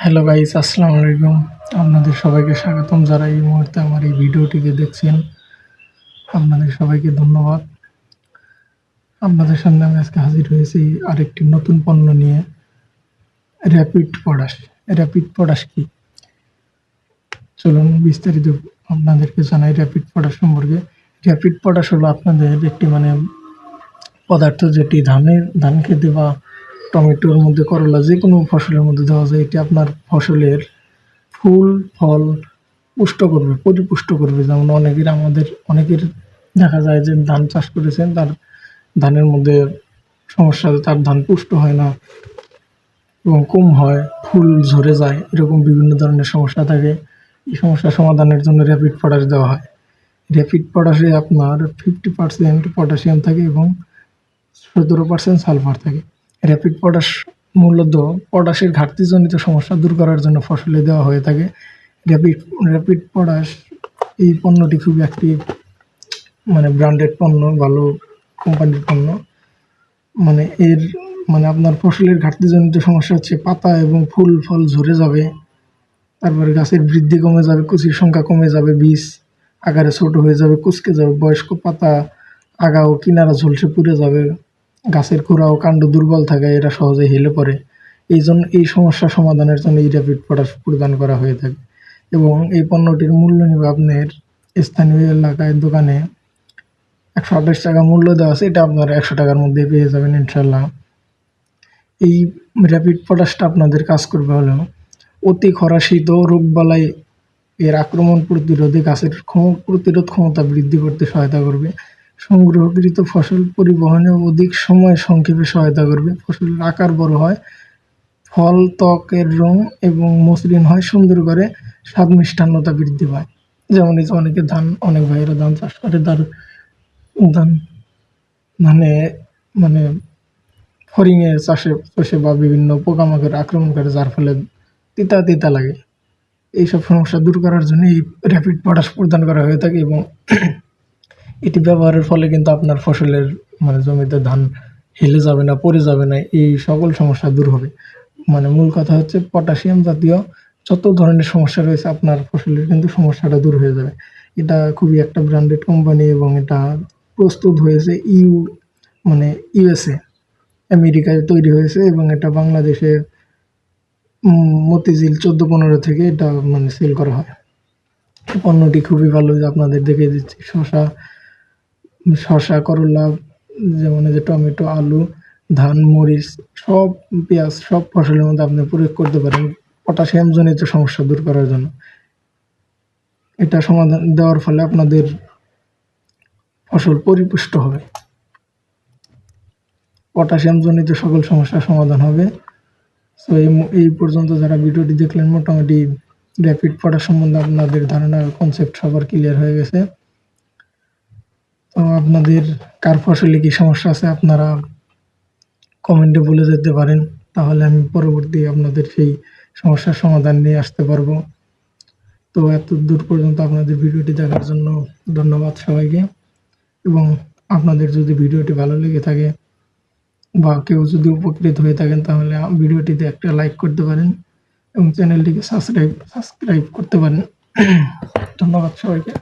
Hello guys, আসসালামু আলাইকুম। আপনাদের সবাইকে স্বাগতম যারা এই মুহূর্তে আমার এই ভিডিওটিকে দেখছেন। আপনাদের সবাইকে ধন্যবাদ। আপনাদের সামনে আমি আজকে হাজির হয়েছি আরেকটি নতুন পণ্য নিয়ে, র্যাপিড পটাশ। র্যাপিড পটাশ কি? চলুন বিস্তারিত আপনাদেরকে জানাই র্যাপিড পটাশ সম্পর্কে। র্যাপিড পটাশ হলো আপনাদের একটি পদার্থ, যেটি ধান খেতে বা টমেটোর মধ্যে, করলা, যে কোনো ফসলের মধ্যে দেওয়া যায়। এটি আপনার ফসলের ফুল ফল পুষ্ট করবে, পরিপুষ্ট করবে। যেমন অনেকের দেখা যায় যে ধান চাষ করেছেন, তার ধানের মধ্যে সমস্যা, তার ধান পুষ্ট হয় না এবং কম হয়, ফুল ঝরে যায়, এরকম বিভিন্ন ধরনের সমস্যা থাকে। এই সমস্যা সমাধানের জন্য র্যাপিড পটাশ দেওয়া হয়। র্যাপিড পটাশে আপনার 50% পটাশিয়াম থাকে এবং 17% সালফার থাকে। র্যাপিড পটাশ মূলত পটাশের ঘাটতিজনিত সমস্যা দূর করার জন্য ফসলে দেওয়া হয়ে থাকে। র্যাপিড পটাশ এই পণ্যটি খুবই একটি ব্র্যান্ডেড পণ্য, ভালো কোম্পানির পণ্য। এর আপনার ফসলের ঘাটতিজনিত সমস্যা হচ্ছে পাতা এবং ফুল ফল ঝরে যাবে, তারপরে গাছের বৃদ্ধি কমে যাবে, কুচির সংখ্যা কমে যাবে, বীজ আকারে ছোট হয়ে যাবে, কুঁচকে যাবে, বয়স্ক পাতা আগা ও কিনারা ঝলসে পুড়ে যাবে, গাছের গোড়া ও কাণ্ড দুর্বল থাকে, এরা সহজে হেলে পড়ে। এই সমস্যা সমাধানের জন্য এই র্যাপিড পটাশ প্রদান করা হয়ে থাকে। এবং এই পণ্যটির মূল্য নেবে আপনার স্থানীয় এলাকায় দোকানে 128 টাকা মূল্য দেওয়া আছে, এটা আপনারা 100 টাকার মধ্যে পেয়ে যাবেন ইনশাল্লাহ। এই র্যাপিড পটাশটা আপনাদের কাজ করবে হলো অতি খরা, শীত ও রোগবালাই এর আক্রমণ প্রতিরোধে গাছের প্রতিরোধ ক্ষমতা বৃদ্ধি করতে সহায়তা করবে। সংগ্রহকৃত ফসল পরিবহনে অধিক সময় সংক্ষেপে সহায়তা করবে। ফসলের আকার বড় হয়, ফল ত্বকের রং এবং মসৃণ হয়, সুন্দর করে স্বাদ মিষ্টান্নতা বৃদ্ধি পায়। যেমন এই যে অনেক ভাইয়েরা ধান চাষ করে, তার ধানে ফড়িংয়ে চাষে বা বিভিন্ন পোকামাকড় আক্রমণ করে, যার ফলে তিতা তিতা লাগে। এইসব সমস্যা দূর করার জন্য এই র্যাপিড পটাশ প্রদান করা হয়ে থাকে। এবং এটি ব্যবহারের ফলে কিন্তু আপনার ফসলের জমিতে ধান হেলে যাবে না, পড়ে যাবে না, এই সকল সমস্যা দূর হবে। মূল কথা হচ্ছে পটাশিয়াম জাতীয় যত ধরনের সমস্যা রয়েছে আপনার ফসলের কিন্তু সমস্যাটা দূর হয়ে যাবে। এটা খুবই একটা ব্র্যান্ডেড কোম্পানি এবং এটা প্রস্তুত হয়েছে ইউএসএ, আমেরিকায় তৈরি হয়েছে এবং এটা বাংলাদেশের মতিঝিল 14-15 থেকে এটা সেল করা হয়। পণ্যটি খুবই ভালো, যে আপনাদের দেখে দিচ্ছি। শশা, করলা, যেমন এই যে টমেটো, আলু, ধান, মরিচ, সব পেঁয়াজ, সব ফসলের মধ্যে আপনি প্রয়োগ করতে পারেন পটাশিয়াম জনিত সমস্যা দূর করার জন্য। এটা সমাধান দেওয়ার ফলে আপনাদের ফসল পরিপুষ্ট হবে, পটাশিয়াম জনিত সকল সমস্যার সমাধান হবে। তো এই পর্যন্ত যারা ভিডিওটি দেখলেন, মোটামুটি র্যাপিড পটাশ সম্বন্ধে আপনাদের ধারণা, কনসেপ্ট সবার ক্লিয়ার হয়ে গেছে। তো আপনাদের কার ফসলে কি সমস্যা আছে আপনারা কমেন্টে বলে যেতে পারেন, তাহলে আমি পরবর্তী আপনাদের সেই সমস্যার সমাধান নিয়ে আসতে পারবো। তো এত দূর পর্যন্ত আপনাদের ভিডিওটি দেখার জন্য ধন্যবাদ সবাইকে। এবং আপনাদের যদি ভিডিওটি ভালো লেগে থাকে বা কেউ যদি উপকৃত হয়ে থাকেন, তাহলে ভিডিওটিতে একটা লাইক করতে পারেন এবং চ্যানেলটিকে সাবস্ক্রাইব করতে পারেন। ধন্যবাদ সবাইকে।